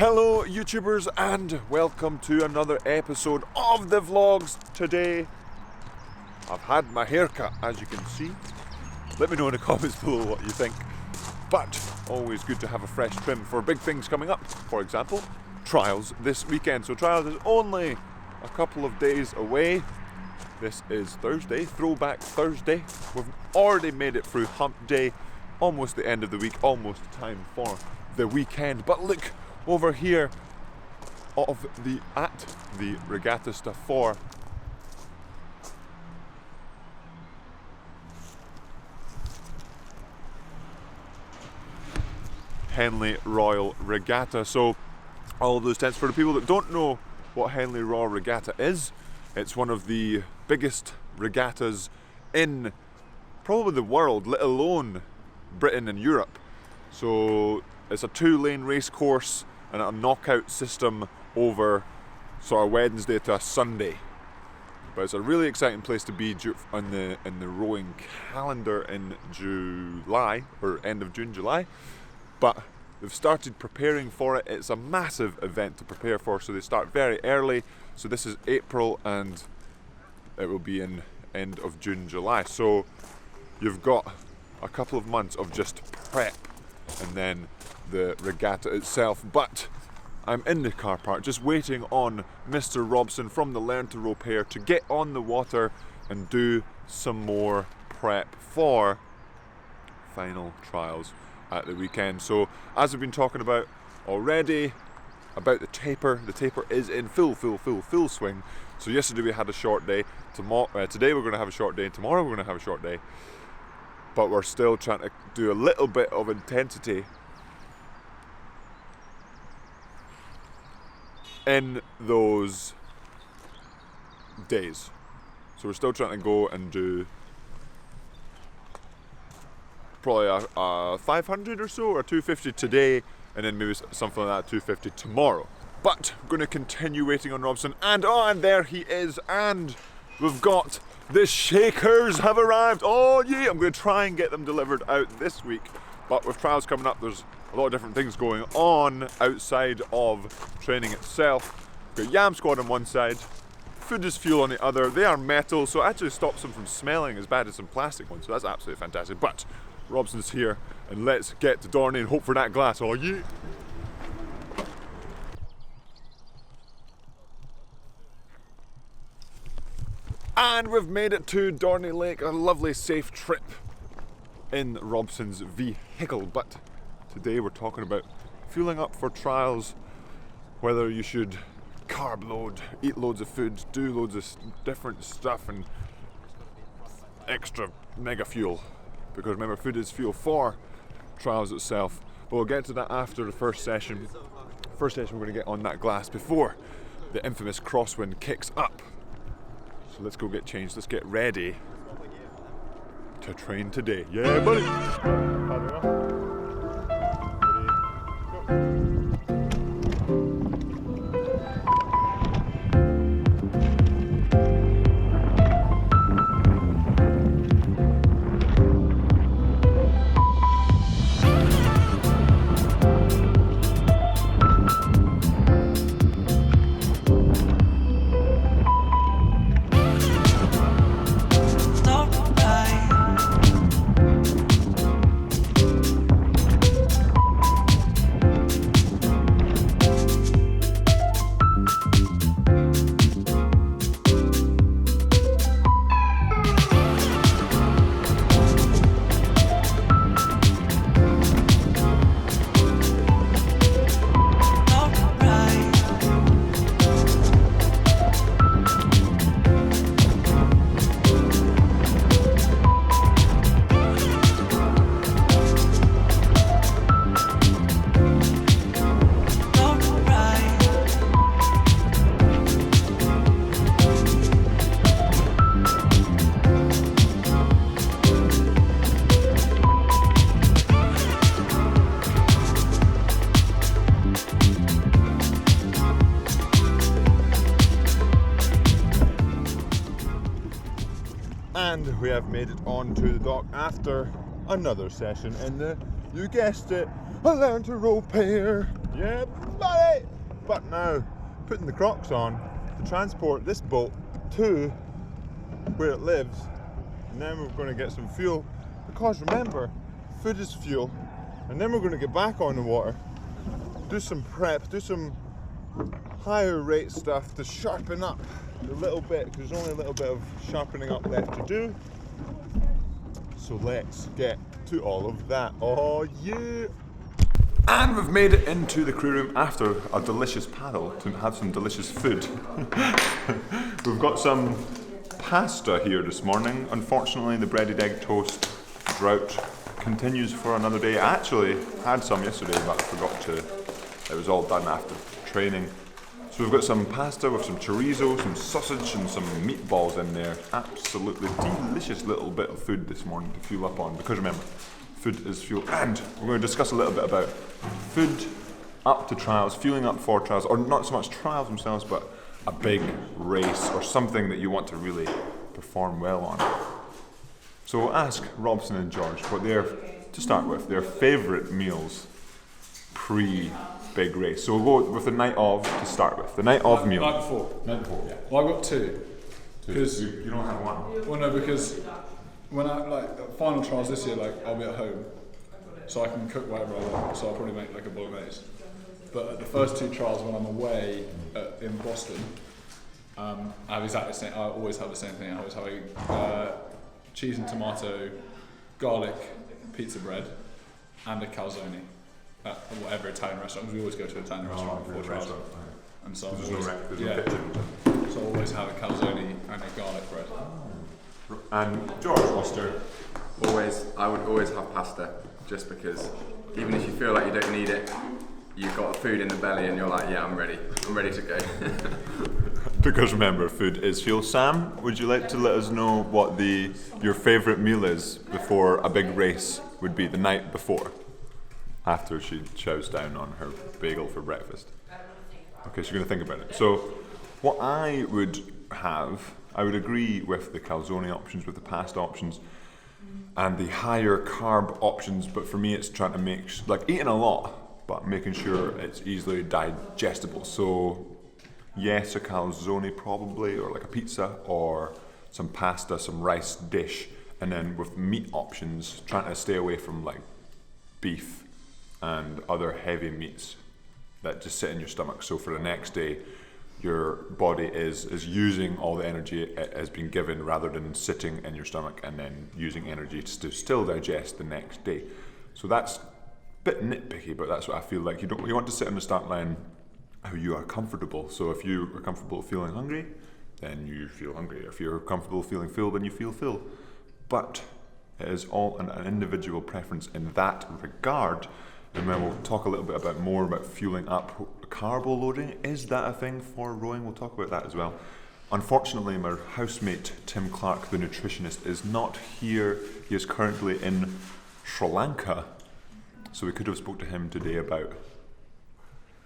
Hello YouTubers and welcome to another episode of the vlogs. Today I've had my haircut, as you can see. Let me know in the comments below what you think. But always good to have a fresh trim for big things coming up. For example, trials this weekend. So trials is only a couple of days away. This is Thursday, Throwback Thursday. We've already made it through hump day, almost the end of the week, almost time for the weekend. But look over here at the regatta stuff for Henley Royal Regatta. So all of those tents, for the people that don't know what Henley Royal Regatta is, it's one of the biggest regattas in probably the world, let alone Britain and Europe. So it's a 2-lane race course and a knockout system over sort of Wednesday to a Sunday. But it's a really exciting place to be in the rowing calendar in July, or end of June, July. But they've started preparing for it. It's a massive event to prepare for, so they start very early. So this is April and it will be in end of June, July. So you've got a couple of months of just prep and then the regatta itself. But I'm in the car park just waiting on Mr. Robson from the Learn to Row pair to get on the water and do some more prep for final trials at the weekend. So as we've been talking about already about the taper is in full swing. So yesterday we had a short day, today we're going to have a short day, and tomorrow we're going to have a short day, but we're still trying to do a little bit of intensity in those days. So we're still trying to go and do probably a 500 or so, or 250 today, and then maybe something like that, 250 tomorrow. But I'm going to continue waiting on Robson, and there he is, and we've got the shakers have arrived. Oh yeah, I'm going to try and get them delivered out this week, but with trials coming up, there's a lot of different things going on outside of training itself. We've got Yam Squad on one side, Food is Fuel on the other. They are metal, so it actually stops them from smelling as bad as some plastic ones, so that's absolutely fantastic. But Robson's here, and let's get to Dorney and hope for that glass. Oh yeah! And we've made it to Dorney Lake, a lovely safe trip in Robson's vehicle. But today we're talking about fueling up for trials, whether you should carb load, eat loads of food, do loads of different stuff, and extra mega fuel. Because remember, food is fuel for trials itself. But we'll get to that after the first session. First session we're going to get on that glass before the infamous crosswind kicks up. So let's go get changed, let's get ready to train today. Yeah, buddy! And we have made it onto the dock after another session in the, you guessed it, a Learn to Row pair. Yeah, buddy! But now, putting the Crocs on to transport this boat to where it lives, and then we're going to get some fuel, because remember, food is fuel, and then we're going to get back on the water, do some prep, do some higher rate stuff to sharpen up a little bit, because there's only a little bit of sharpening up left to do. So let's get to all of that. Oh yeah! And we've made it into the crew room after a delicious paddle to have some delicious food. We've got some pasta here this morning. Unfortunately, the breaded egg toast drought continues for another day. I actually had some yesterday, but I forgot to. It was all done after training. So we've got some pasta with some chorizo, some sausage and some meatballs in there. Absolutely delicious little bit of food this morning to fuel up on, because remember, food is fuel. And we're going to discuss a little bit about food up to trials, fueling up for trials, or not so much trials themselves, but a big race or something that you want to really perform well on. So we'll ask Robson and George what to start with, their favourite meals pre-big race. So we'll go with the night of to start with. The night of meal. Night before, yeah. Well, I've got two. Because you don't have one. Well, no, because when I at final trials this year, I'll be at home, so I can cook whatever I want. So I'll probably make a bolognese. But at the first two trials, when I'm away in Boston, I have exactly the same. I always have the same thing. I always have cheese and tomato, garlic, pizza bread, and a calzone at whatever Italian restaurant. Because we always go to an Italian restaurant before trials. And so there's no kitchen. So I always have a calzone and a garlic bread. And George, what's your? I would always have pasta, just because even if you feel like you don't need it, you've got food in the belly and you're like, yeah, I'm ready to go. Because remember, food is fuel. Sam, would you like to let us know what your favourite meal is before a big race would be the night before, after she chows down on her bagel for breakfast? Okay, she's going to think about it. So, what I would agree with the calzone options, with the pasta options, and the higher carb options, but for me it's trying to make, eating a lot, but making sure it's easily digestible. So, yes, a calzone probably, or a pizza, or some pasta, some rice dish, and then with meat options, trying to stay away from beef and other heavy meats that just sit in your stomach. So for the next day, your body is using all the energy it has been given, rather than sitting in your stomach and then using energy to still digest the next day. So that's a bit nitpicky, but that's what I feel like. You want to sit on the start line how you are comfortable. So if you are comfortable feeling hungry, then you feel hungry. If you're comfortable feeling full, then you feel full. But it is all an individual preference in that regard. And then we'll talk a little bit more about fueling up. Carbo loading, is that a thing for rowing? We'll talk about that as well. Unfortunately, my housemate Tim Clark, the nutritionist, is not here. He is currently in Sri Lanka. So we could have spoke to him today about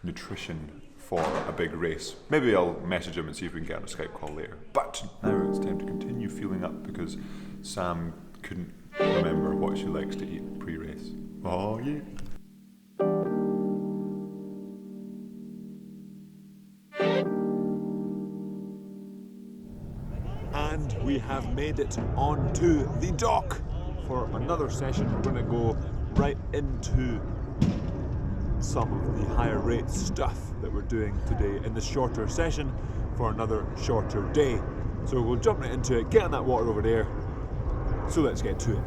nutrition for a big race. Maybe I'll message him and see if we can get on a Skype call later. But now it's time to continue fueling up, because Sam couldn't remember what she likes to eat pre-race. Oh yeah. And we have made it onto the dock for another session. We're going to go right into some of the higher rate stuff that we're doing today in the shorter session for another shorter day. So we'll jump right into it, get on that water over there. So let's get to it.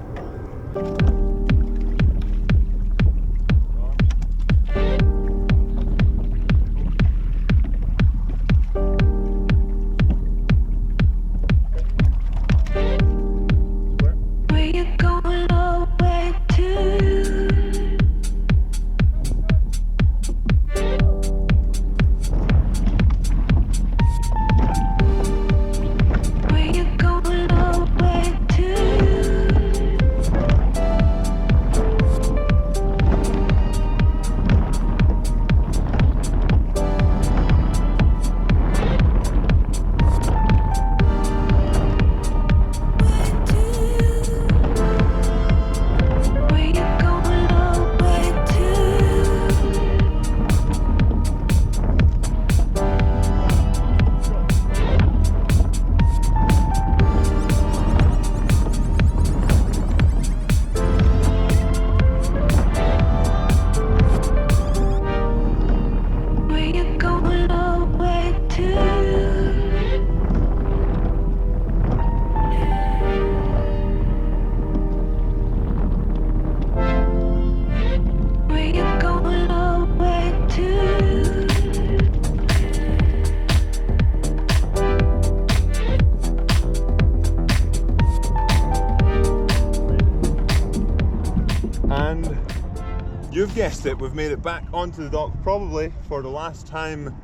missed it. We've made it back onto the dock probably for the last time,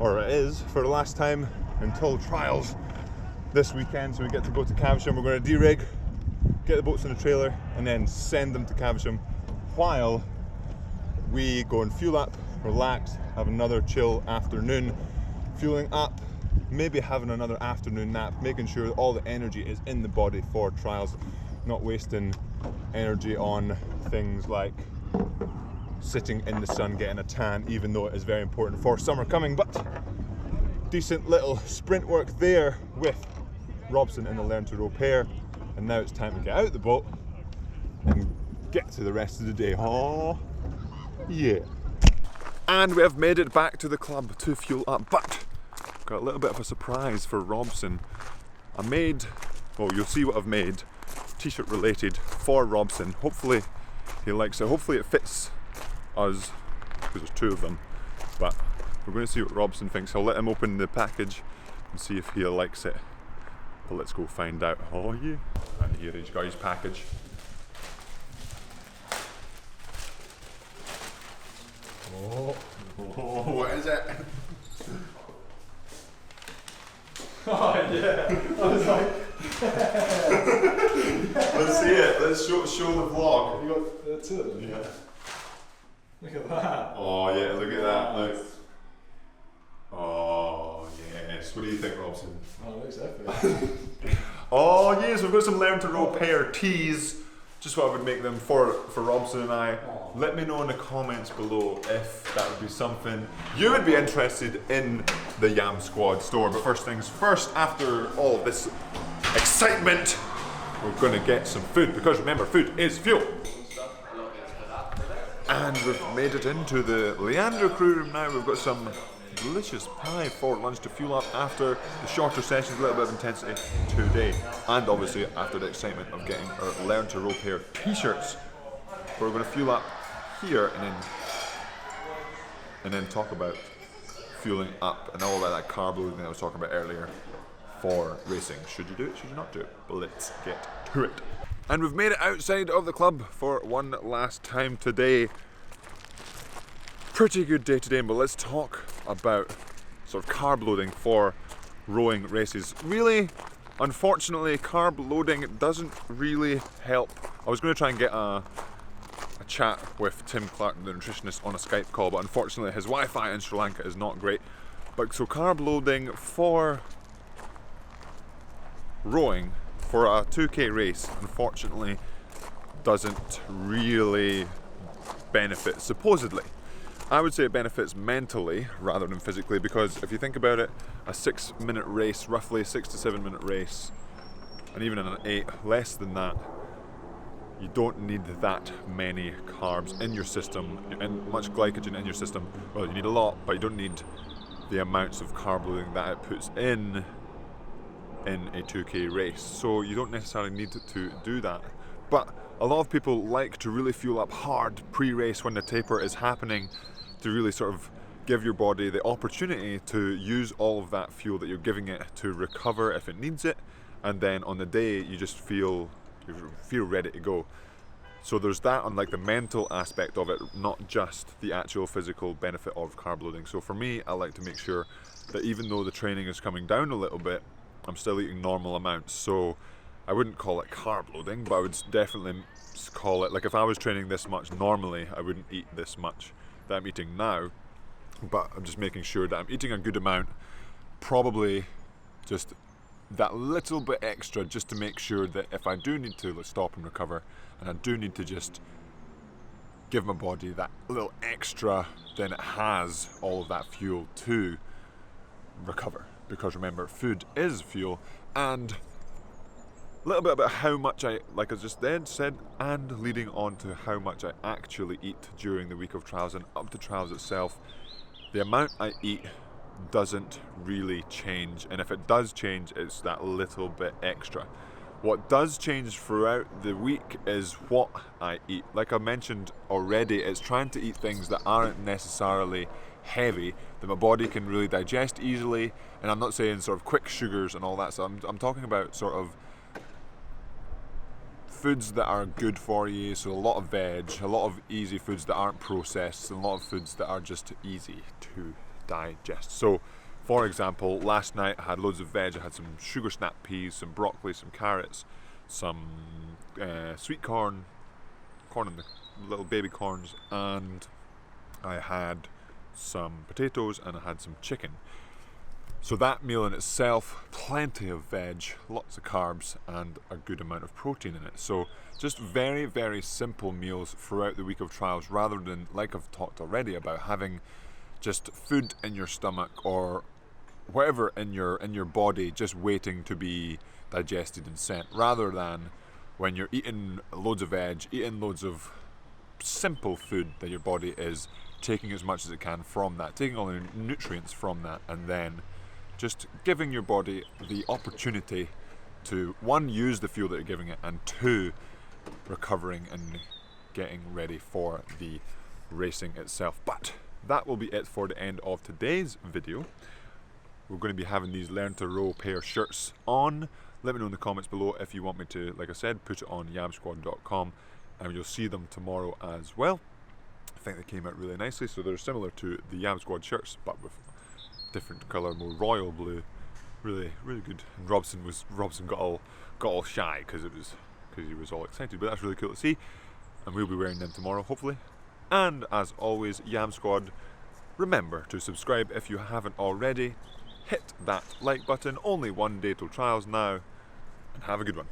or it is for the last time until trials this weekend. So we get to go to Caversham. We're going to de-rig, get the boats in the trailer, and then send them to Caversham while we go and fuel up, relax, have another chill afternoon, fueling up, maybe having another afternoon nap, making sure that all the energy is in the body for trials, not wasting energy on things like sitting in the sun getting a tan, even though it is very important for summer coming. But decent little sprint work there with Robson in the Learn to Row pair, and now it's time to get out the boat and get to the rest of the day. Oh yeah. And we have made it back to the club to fuel up, but got a little bit of a surprise for Robson. I made, well, you'll see what I've made, t-shirt related for Robson. Hopefully he likes it. Hopefully it fits us, because there's two of them. But we're going to see what Robson thinks. I'll let him open the package and see if he likes it. But let's go find out. Oh yeah. And here he's got his package. Oh, what is it? Oh yeah, I was like, Let's see it. Let's show the vlog. you got two of them? Yeah. Look at that. Oh yeah, look at that. Look. Oh yes. What do you think, Robson? Oh, it looks epic. Oh yes, we've got some Learn to Row pair tees. Just what I would make them for Robson and I. Let me know in the comments below if that would be something you would be interested in the Yam Squad store. But first things first, after all this excitement, we're going to get some food, because remember, food is fuel. And we've made it into the Leander crew room now. We've got some delicious pie for lunch to fuel up after the shorter sessions, a little bit of intensity today, and obviously after the excitement of getting our Learn to Row pair t-shirts. We're going to fuel up here and then talk about fueling up and all about that carb loading that I was talking about earlier for racing. Should you do it? Should you not do it? But let's get to it. And we've made it outside of the club for one last time today. Pretty good day today, but let's talk about sort of carb loading for rowing races. Really, unfortunately, carb loading doesn't really help. I was going to try and get a chat with Tim Clark, the nutritionist, on a Skype call, but unfortunately his Wi-Fi in Sri Lanka is not great. But so carb loading for rowing for a 2K race, unfortunately, doesn't really benefit, supposedly. I would say it benefits mentally rather than physically, because if you think about it, a 6-minute race, roughly a 6 to 7 minute race, and even in an 8, less than that, you don't need that many carbs in your system and much glycogen in your system. Well, you need a lot, but you don't need the amounts of carb loading that it puts in a 2K race. So you don't necessarily need to do that. But a lot of people like to really fuel up hard pre-race when the taper is happening, to really sort of give your body the opportunity to use all of that fuel that you're giving it to recover if it needs it, and then on the day you just feel ready to go. So there's that on like the mental aspect of it, not just the actual physical benefit of carb loading. So for me, I like to make sure that even though the training is coming down a little bit, I'm still eating normal amounts. So I wouldn't call it carb loading, but I would definitely call it, like if I was training this much normally, I wouldn't eat this much that I'm eating now, but I'm just making sure that I'm eating a good amount, probably just that little bit extra, just to make sure that if I do need to stop and recover, and I do need to just give my body that little extra, then it has all of that fuel to recover. Because remember, food is fuel. And a little bit about how much I, like I just then said, and leading on to how much I actually eat during the week of trials and up to trials itself. The amount I eat doesn't really change, and if it does change, it's that little bit extra. What does change throughout the week is what I eat. Like I mentioned already, it's trying to eat things that aren't necessarily heavy, that my body can really digest easily, and I'm not saying sort of quick sugars and all that, so I'm talking about sort of foods that are good for you, so a lot of veg, a lot of easy foods that aren't processed, and a lot of foods that are just easy to digest. So for example, last night I had loads of veg. I had some sugar snap peas, some broccoli, some carrots, some sweet corn in the little baby corns, and I had some potatoes and I had some chicken. So that meal in itself, plenty of veg, lots of carbs, and a good amount of protein in it. So just very, very simple meals throughout the week of trials, rather than, like I've talked already about, having just food in your stomach or whatever in your body just waiting to be digested and sent, rather than when you're eating loads of veg, eating loads of simple food, that your body is taking as much as it can from that, taking all the nutrients from that, and then just giving your body the opportunity to, one, use the fuel that you're giving it, and two, recovering and getting ready for the racing itself. But that will be it for the end of today's video. We're going to be having these Learn to Row pair shirts on. Let me know in the comments below if you want me to, like I said, put it on yamsquad.com, and you'll see them tomorrow as well. I think they came out really nicely, so they're similar to the Yam Squad shirts, but with different colour, more royal blue. Really, really good. And Robson got all shy because he was all excited, but that's really cool to see. And we'll be wearing them tomorrow, hopefully. And as always, Yam Squad, remember to subscribe if you haven't already. Hit that like button. Only one day till trials now, and have a good one.